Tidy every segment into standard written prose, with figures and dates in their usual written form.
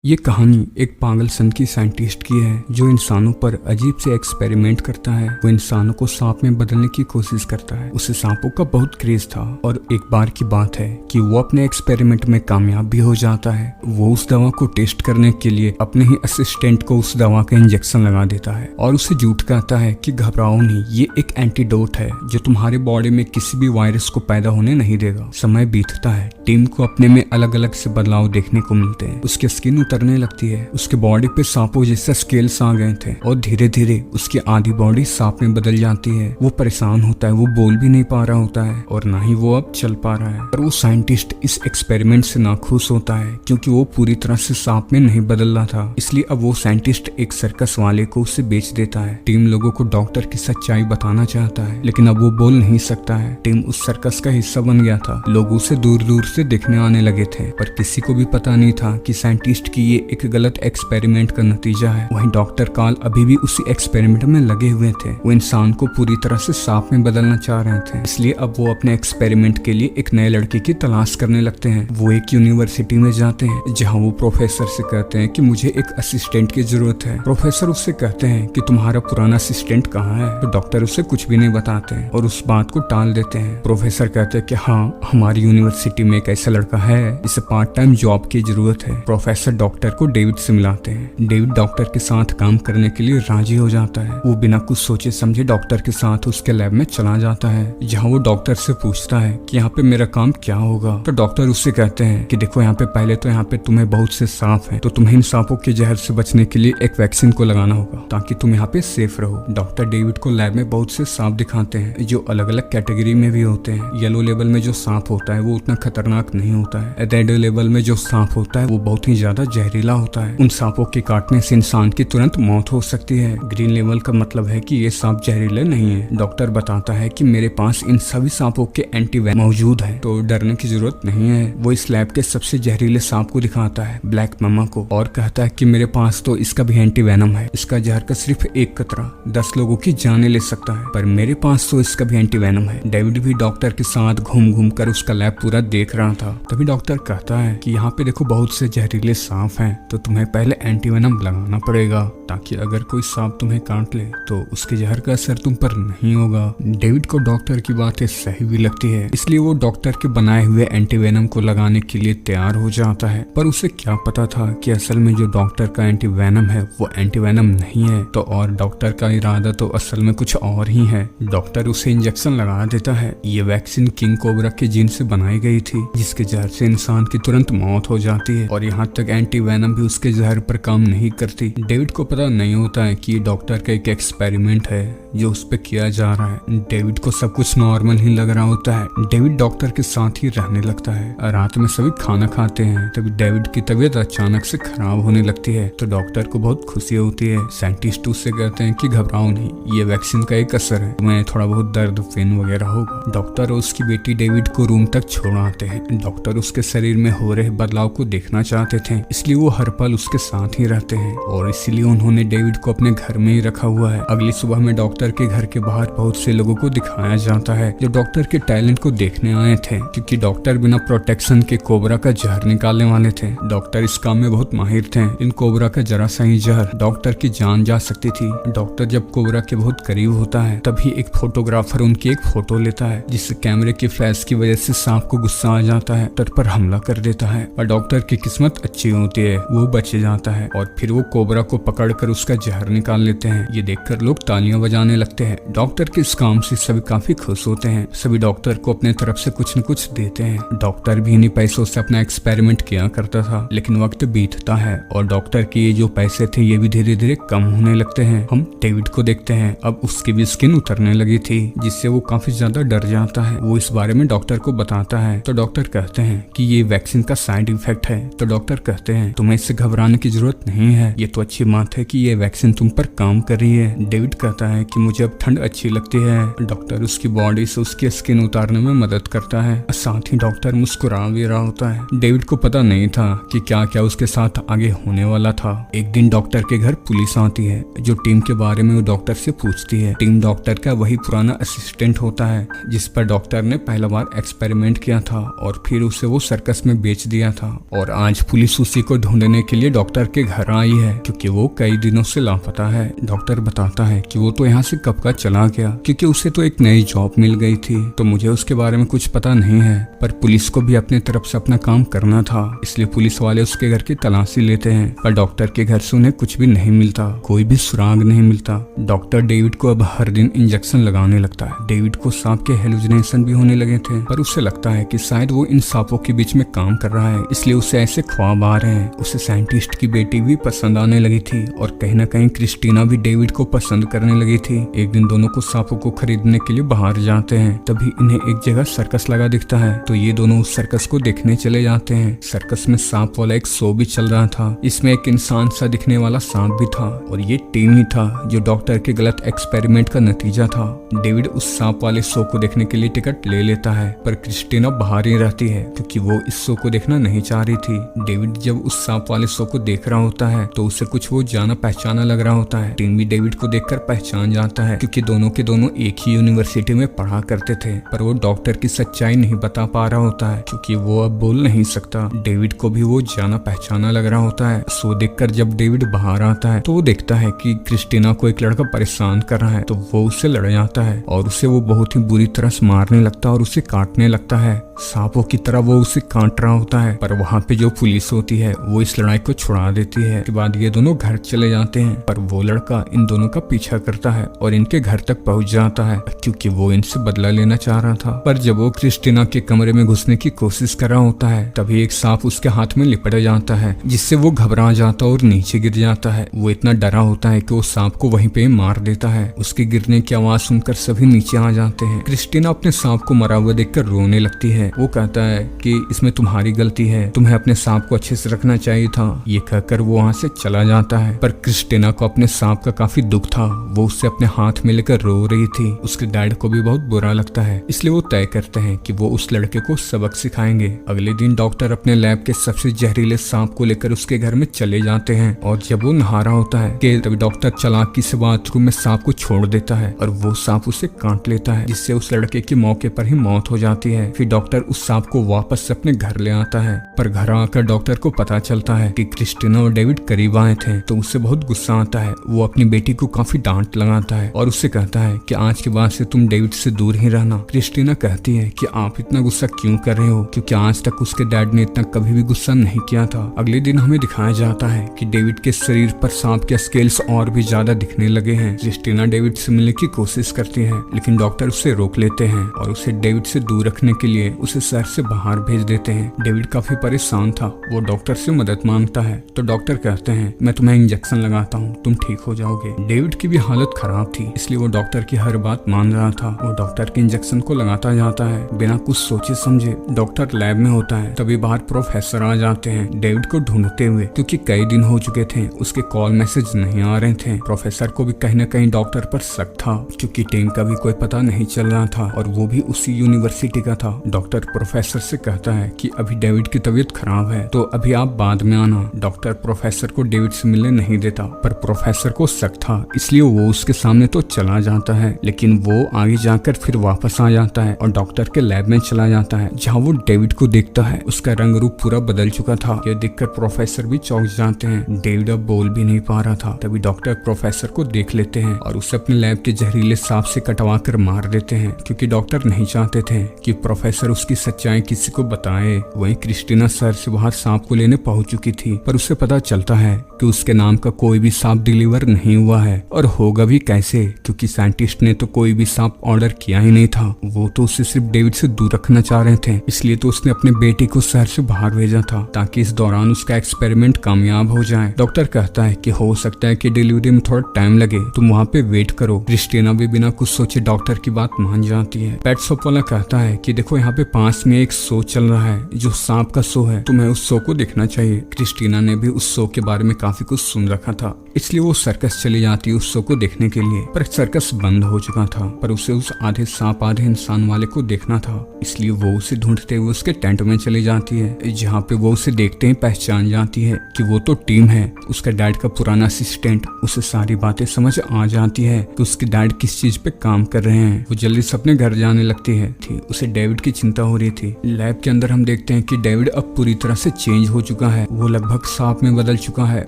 ये कहानी एक पागल की साइंटिस्ट की है जो इंसानों पर अजीब से एक्सपेरिमेंट करता है। वो इंसानों को सांप में बदलने की कोशिश करता है। उसे सांपों का बहुत क्रेज था और एक बार की बात है कि वो अपने एक्सपेरिमेंट में कामयाब भी हो जाता है। वो उस दवा को टेस्ट करने के लिए अपने ही असिस्टेंट को उस दवा का इंजेक्शन लगा देता है और उसे झूठ कहता है कि घबराओ नहीं, ये एक एंटीडोट है जो तुम्हारे बॉडी में किसी भी वायरस को पैदा होने नहीं देगा। समय बीतता है, टीम को अपने में अलग अलग से बदलाव देखने को मिलते हैं। उसकी स्किन उतरने लगती है, उसके बॉडी पे सांपों जैसे स्केल्स आ गए थे और धीरे धीरे उसकी आधी बॉडी सांप में बदल जाती है। वो परेशान होता है, वो बोल भी नहीं पा रहा होता है और ना ही वो अब चल पा रहा है। पर वो साइंटिस्ट इस एक्सपेरिमेंट से नाखुश होता है क्योंकि वो पूरी तरह से सांप में नहीं बदल रहा था। इसलिए अब वो साइंटिस्ट एक सर्कस वाले को उसे बेच देता है। टीम लोगों को डॉक्टर की सच्चाई बताना चाहता है लेकिन अब वो बोल नहीं सकता है। टीम उस सर्कस का हिस्सा बन गया था। लोग उसे दूर दूर से देखने आने लगे थे पर किसी को भी पता नहीं था कि साइंटिस्ट की ये एक गलत एक्सपेरिमेंट का नतीजा है। वहीं डॉक्टर कार्ल अभी भी उसी एक्सपेरिमेंट में लगे हुए थे। वो इंसान को पूरी तरह से सांप में बदलना चाह रहे थे। इसलिए अब वो अपने एक्सपेरिमेंट के लिए एक नए लड़के की तलाश करने लगते हैं। वो एक यूनिवर्सिटी में जाते हैं जहाँ वो प्रोफेसर से कहते हैं कि मुझे एक असिस्टेंट की जरूरत है। प्रोफेसर उससे कहते हैं कि तुम्हारा पुराना असिस्टेंट कहाँ है। तो डॉक्टर उसे कुछ भी नहीं बताते हैं और उस बात को टाल देते हैं। प्रोफेसर कहते हैं कि हाँ, हमारी यूनिवर्सिटी में एक ऐसा लड़का है जिसे पार्ट टाइम जॉब की जरूरत है। प्रोफेसर डॉक्टर को डेविड से मिलाते हैं। डेविड डॉक्टर के साथ काम करने के लिए राजी हो जाता है। वो बिना कुछ सोचे समझे डॉक्टर के साथ उसके लैब में चला जाता है जहाँ वो डॉक्टर से पूछता है कि यहाँ पे मेरा काम क्या होगा। तो डॉक्टर उससे कहते हैं कि देखो, यहाँ पे पहले तो यहाँ पे तुम्हें बहुत से सांप हैं, तो तुम्हें इन सांपों के जहर से बचने के लिए एक वैक्सीन को लगाना होगा ताकि तुम यहाँ पे सेफ रहो। डॉक्टर डेविड को लैब में बहुत से सांप दिखाते हैं जो अलग अलग कैटेगरी में भी होते हैं। येलो लेवल में जो सांप होता है वो उतना खतरनाक नहीं होता है। रेड लेवल में जो सांप होता है वो बहुत ही ज्यादा जहरीला होता है। उन सांपों के काटने से इंसान की तुरंत मौत हो सकती है। ग्रीन लेवल का मतलब है कि ये सांप जहरीले नहीं है। डॉक्टर बताता है कि मेरे पास इन सभी सांपों के एंटीवेनम मौजूद है, तो डरने की जरूरत नहीं है। वो इस लैब के सबसे जहरीले सांप को दिखाता है, ब्लैक मम्मा को, और कहता है कि मेरे पास तो इसका भी एंटीवेनम है। इसका जहर का सिर्फ एक कतरा 10 लोगों की जाने ले सकता है, पर मेरे पास तो इसका भी एंटीवेनम है। डेविड भी डॉक्टर के साथ घूम घूम कर उसका लैब पूरा देख रहा था। तभी डॉक्टर कहता है कि यहाँ पे देखो, बहुत से जहरीले सांप हैं, तो तुम्हें पहले एंटीवेनम लगाना पड़ेगा ताकि अगर कोई सांप तुम्हें काट ले तो उसके जहर का असर तुम पर नहीं होगा। डेविड को डॉक्टर की बातें सही भी लगती है, इसलिए वो डॉक्टर के बनाए हुए एंटीवेनम को लगाने के लिए तैयार हो जाता है। पर उसे क्या पता था कि असल में जो डॉक्टर का एंटीवेनम है वो एंटीवेनम नहीं है, तो और डॉक्टर का इरादा तो असल में कुछ और ही है। डॉक्टर उसे इंजेक्शन लगा देता है। ये वैक्सीन किंग कोबरा के जीन से बनाई गई थी जिसके जहर से इंसान की तुरंत मौत हो जाती है और यहाँ तक एंटीवेनम भी उसके जहर पर काम नहीं करती। डेविड को पता नहीं होता है कि डॉक्टर का एक एक्सपेरिमेंट है जो उस पे किया जा रहा है। डेविड को सब कुछ नॉर्मल ही लग रहा होता है। डेविड डॉक्टर के साथ ही रहने लगता है। रात में सभी खाना खाते हैं, तभी डेविड की तबीयत अचानक से खराब होने लगती है। तो डॉक्टर को बहुत खुशी होती है। साइंटिस्ट उससे कहते हैं कि घबराओ नहीं, ये वैक्सीन का एक असर है, तुम्हें थोड़ा बहुत दर्द पेन वगैरह होगा। डॉक्टर और उसकी बेटी डेविड को रूम तक छोड़ आते हैं। डॉक्टर उसके शरीर में हो रहे बदलाव को देखना चाहते थे, इसलिए वो हर पल उसके साथ ही रहते हैं और इसीलिए उन्होंने डेविड को अपने घर में ही रखा हुआ है। अगली सुबह में डॉक्टर के घर के बाहर बहुत से लोगों को दिखाया जाता है जो डॉक्टर के टैलेंट को देखने आए थे, क्योंकि डॉक्टर बिना प्रोटेक्शन के कोबरा का जहर निकालने वाले थे। डॉक्टर इस काम में बहुत माहिर थे। इन कोबरा का जरा सा ही जहर डॉक्टर की जान जा सकती थी। डॉक्टर जब कोबरा के बहुत करीब होता है तभी एक फोटोग्राफर उनकी एक फोटो लेता है, जिससे कैमरे की फ्लैश की वजह से सांप को गुस्सा आ जाता है, तट पर हमला कर देता है। और डॉक्टर की किस्मत अच्छी होती है, वो बच जाता है और फिर वो कोबरा को पकड़कर उसका जहर निकाल लेते हैं। ये देखकर लोग तालियां बजाने लगते हैं। डॉक्टर के इस काम से सभी काफी खुश होते हैं। सभी डॉक्टर को अपने तरफ से कुछ न कुछ देते हैं। डॉक्टर भी इन्हीं पैसों से अपना एक्सपेरिमेंट किया करता था, लेकिन वक्त बीतता है और डॉक्टर के ये जो पैसे थे ये भी धीरे धीरे कम होने लगते हैं। हम डेविड को देखते हैं, अब उसकी भी स्किन उतरने लगी थी जिससे वो काफी ज्यादा डर जाता है। वो इस बारे में डॉक्टर को बताता है तो डॉक्टर कहते हैं कि ये वैक्सीन का साइड इफेक्ट है। तो डॉक्टर कहते हैं तुम्हें इससे घबराने की जरूरत नहीं है, ये तो अच्छी बात है कि ये वैक्सीन तुम पर काम कर रही है। डेविड कहता है कि मुझे अब ठंड अच्छी लगती है। डॉक्टर उसकी बॉडी से उसकी स्किन उतारने में मदद करता है। साथ ही डॉक्टर मुस्कुरा भी रहा होता है। डेविड को पता नहीं था कि क्या क्या उसके साथ आगे होने वाला था। एक दिन डॉक्टर के घर पुलिस आती है जो टीम के बारे में वो डॉक्टर से पूछती है। टीम डॉक्टर का वही पुराना असिस्टेंट होता है जिस पर डॉक्टर ने पहला बार एक्सपेरिमेंट किया था और फिर उसे वो सर्कस में बेच दिया था। और आज पुलिस उसी को ढूंढने के लिए डॉक्टर के घर आई है क्योंकि वो कई दिनों से लापता है। डॉक्टर बताता है कि वो तो यहाँ से कब का चला गया क्योंकि उसे तो एक नई जॉब मिल गई थी, तो मुझे उसके बारे में कुछ पता नहीं है। पर पुलिस को भी अपने तरफ से अपना काम करना था, इसलिए पुलिस वाले उसके घर की तलाशी लेते हैं। पर डॉक्टर के घर से उन्हें कुछ भी नहीं मिलता, कोई भी सुराग नहीं मिलता। डॉक्टर डेविड को अब हर दिन इंजेक्शन लगाने लगता है। डेविड को सांप के हेलुसिनेशन भी होने लगे थे, पर उसे लगता है कि शायद वो इन सांपों के बीच में काम कर रहा है, इसलिए उसे ऐसे ख्वाब आ रहे हैं। उसे साइंटिस्ट की बेटी भी पसंद आने लगी थी और कहीं न कहीं क्रिस्टीना भी डेविड को पसंद करने लगी थी। एक दिन दोनों को सांपों को खरीदने के लिए बाहर जाते हैं, तभी इन्हें एक जगह सर्कस लगा दिखता है, तो ये दोनों उस सर्कस को देखने चले जाते हैं। सर्कस में सांप वाला एक शो भी चल रहा था, इसमें एक इंसान सा दिखने वाला सांप भी था और ये टीम ही था जो डॉक्टर के गलत एक्सपेरिमेंट का नतीजा था। डेविड उस सांप वाले शो को देखने के लिए टिकट ले लेता है, पर क्रिस्टीना बाहर ही रहती है क्योंकि वो इस शो को देखना नहीं चाह रही थी। डेविड जब उस सांप वाले शो को देख रहा होता है तो उसे कुछ वो जाना पहचाना लग रहा होता है। टीम भी डेविड को देखकर पहचान जाता है क्योंकि दोनों के दोनों एक ही यूनिवर्सिटी में पढ़ा करते थे, पर वो डॉक्टर की सच्चाई नहीं बता पा रहा होता है क्योंकि वो अब बोल नहीं सकता। डेविड को भी वो जाना पहचाना लग रहा होता है। शो देखकर जब डेविड बाहर आता है तो वो देखता है कि क्रिस्टीना को एक लड़का परेशान कर रहा है, तो वो उससे लड़ जाता है और उसे वो बहुत ही बुरी तरह से मारने लगता है और उसे काटने लगता है। सांपों की तरह वो उसे काट रहा होता है, पर वहाँ पे जो पुलिस होती है वो इस लड़ाई को छुड़ा देती है। के बाद ये दोनों घर चले जाते हैं, पर वो लड़का इन दोनों का पीछा करता है और इनके घर तक पहुंच जाता है क्योंकि वो इनसे बदला लेना चाह रहा था। पर जब वो क्रिस्टीना के कमरे में घुसने की कोशिश कर रहा होता है तभी एक सांप उसके हाथ में लिपट जाता है, जिससे वो घबरा जाता है और नीचे गिर जाता है। वो इतना डरा होता है कि वो सांप को वहीं पे मार देता है। उसके गिरने की आवाज सुनकर सभी नीचे आ जाते हैं। क्रिस्टीना अपने सांप को मरा हुआ देखकर रोने लगती है। वो कहता है कि इसमें तुम्हारी गलती है, तुम्हें अपने सांप को अच्छे से रखना चाहिए था। ये कहकर वो वहाँ से चला जाता है, पर क्रिस्टीना को अपने सांप का काफी दुख था। वो उसे अपने हाथ में लेकर रो रही थी। उसके डैड को भी बहुत बुरा लगता है, इसलिए वो तय करते हैं कि वो उस लड़के को सबक सिखाएंगे। अगले दिन डॉक्टर अपने लैब के सबसे जहरीले सांप को लेकर उसके घर में चले जाते हैं और जब वो नहा रहा होता है कि तभी डॉक्टर चालाकी से बाथरूम में सांप को छोड़ देता है और वो सांप उसे काट लेता है, जिससे उस लड़के की मौके पर ही मौत हो जाती है। फिर डॉक्टर उस सांप को वापस से अपने घर ले आता है, पर घर आकर डॉक्टर को पता चलता है कि क्रिस्टीना और डेविड करीब आए थे, तो उससे बहुत गुस्सा आता है। वो अपनी बेटी को काफी डांट लगाता है और उससे कहता है कि आज के बाद से तुम डेविड से दूर ही रहना। क्रिस्टीना कहती है कि आप इतना गुस्सा क्यों कर रहे हो, क्योंकि आज तक उसके डैड ने इतना कभी भी गुस्सा नहीं किया था। अगले दिन हमें दिखाया जाता है कि डेविड के शरीर पर सांप के स्केल्स और भी ज्यादा दिखने लगे हैं। क्रिस्टीना डेविड से मिलने की कोशिश करती है, लेकिन डॉक्टर उसे रोक लेते हैं और उसे डेविड से दूर रखने के लिए उसे शहर से बाहर भेज देते हैं। डेविड काफी परेशान था, वो डॉक्टर से मदद मांगता है, तो डॉक्टर कहते हैं मैं तुम्हें इंजेक्शन लगाता हूँ, तुम ठीक हो जाओगे। डेविड की भी हालत खराब थी, इसलिए वो डॉक्टर की हर बात मान रहा था। वो डॉक्टर के इंजेक्शन को लगाता जाता है बिना कुछ सोचे समझे। डॉक्टर लैब में होता है, तभी बाहर प्रोफेसर आ जाते हैं डेविड को ढूंढते हुए, क्योंकि कई दिन हो चुके थे उसके कॉल मैसेज नहीं आ रहे थे। प्रोफेसर को भी कहीं न कहीं डॉक्टर पर शक था, क्योंकि टीम का भी कोई पता नहीं चल रहा था और वो भी उसी यूनिवर्सिटी का था। डॉक्टर प्रोफेसर से कहता है कि अभी डेविड की तबीयत खराब है, तो अभी आप बाद में आना। डॉक्टर प्रोफेसर को डेविड से मिलने नहीं देता, पर प्रोफेसर को शक था, इसलिए वो उसके सामने तो चला जाता है, लेकिन वो आगे जाकर फिर वापस आ जाता है और डॉक्टर के लैब में चला जाता है, जहाँ वो डेविड को देखता है। उसका रंग रूप पूरा बदल चुका था। यह देखकर प्रोफेसर भी चौंक जाते हैं। डेविड अब बोल भी नहीं पा रहा था। तभी डॉक्टर प्रोफेसर को देख लेते हैं और उसे अपने लैब के जहरीले सांप से कटवा कर मार देते हैं, क्योंकि डॉक्टर नहीं चाहते थे कि प्रोफेसर उसकी सच्चाई किसी को बताए। वहीं क्रिस्टीना शहर से बाहर सांप को लेने पहुंच चुकी थी, पर उसे पता चलता है कि उसके नाम का कोई भी सांप डिलीवर नहीं हुआ है, और होगा भी कैसे, क्योंकि साइंटिस्ट ने तो कोई भी सांप ऑर्डर किया ही नहीं था। वो तो उसे सिर्फ डेविड से दूर रखना चाह रहे थे, इसलिए तो उसने अपने बेटी को शहर से बाहर भेजा था ताकि इस दौरान उसका एक्सपेरिमेंट कामयाब हो जाए। डॉक्टर कहता है कि हो सकता है कि डिलीवरी में थोड़ा टाइम लगे, तुम वहाँ पे वेट करो। क्रिस्टीना भी बिना कुछ सोचे डॉक्टर की बात मान जाती है। पेट शॉप वाला कहता है कि देखो यहाँ पे पास में एक शो चल रहा है जो सांप का शो है, तुम्हें उस शो को देखना चाहिए। क्रिस्टीना ने भी उस शो के बारे में काफी कुछ सुन रखा था, इसलिए वो सर्कस चली जाती है उस शो को देखने के लिए, पर सर्कस बंद हो चुका था। पर उसे उस आधे सांप आधे इंसान वाले को देखना था, इसलिए वो उसे ढूंढते हुए उसके टेंट में चली जाती है, जहाँ पे वो उसे देखते ही पहचान जाती है कि वो तो टीम है, उसका डैड का पुराना असिस्टेंट। उसे सारी बातें समझ आ जाती है कि उसके डैड किस चीज पे काम कर रहे हैं। वो जल्दी से अपने घर जाने लगती है। उसे डेविड की चिंता हो रही थी। लैब के अंदर हम देखते हैं कि डेविड अब पूरी तरह से चेंज हो चुका चुका है, वो लगभग सांप में बदल चुका है।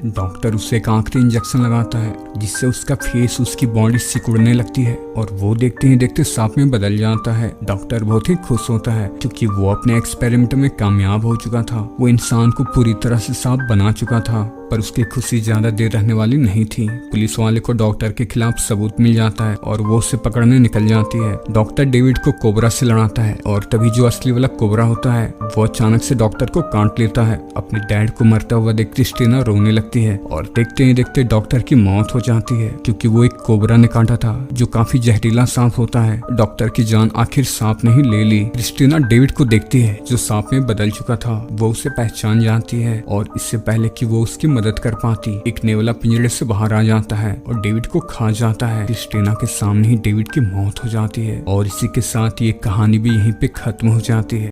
डॉक्टर उसे एक आखिरी इंजेक्शन लगाता है जिससे उसका फेस, उसकी बॉडी सिकुड़ने लगती है और वो देखते ही देखते सांप में बदल जाता है। डॉक्टर बहुत ही खुश होता है क्योंकि वो अपने एक्सपेरिमेंट में कामयाब हो चुका था। वो इंसान को पूरी तरह से सांप बना चुका था, पर उसकी खुशी ज्यादा देर रहने वाली नहीं थी। पुलिस वाले को डॉक्टर के खिलाफ सबूत मिल जाता है और वो उसे पकड़ने निकल जाती है। डॉक्टर डेविड को कोबरा से लड़ाता है और तभी जो असली वाला कोबरा होता है वो अचानक से डॉक्टर को काट लेता है। अपने डैड को मरता हुआ देख क्रिस्टीना रोने लगती है और देखते ही देखते डॉक्टर की मौत हो जाती है क्योंकि वो एक कोबरा ने काटा था जो काफी जहरीला सांप होता है। डॉक्टर की जान आखिर सांप ने ही ले ली। क्रिस्टीना डेविड को देखती है जो सांप में बदल चुका था। वो उसे पहचान जाती है और इससे पहले कि वो उसकी मदद कर पाती, एक नेवला पिंजरे से बाहर आ जाता है और डेविड को खा जाता है। क्रिस्टीना के सामने ही डेविड की मौत हो जाती है और इसी के साथ ये कहानी भी यहीं पे खत्म हो जाती है।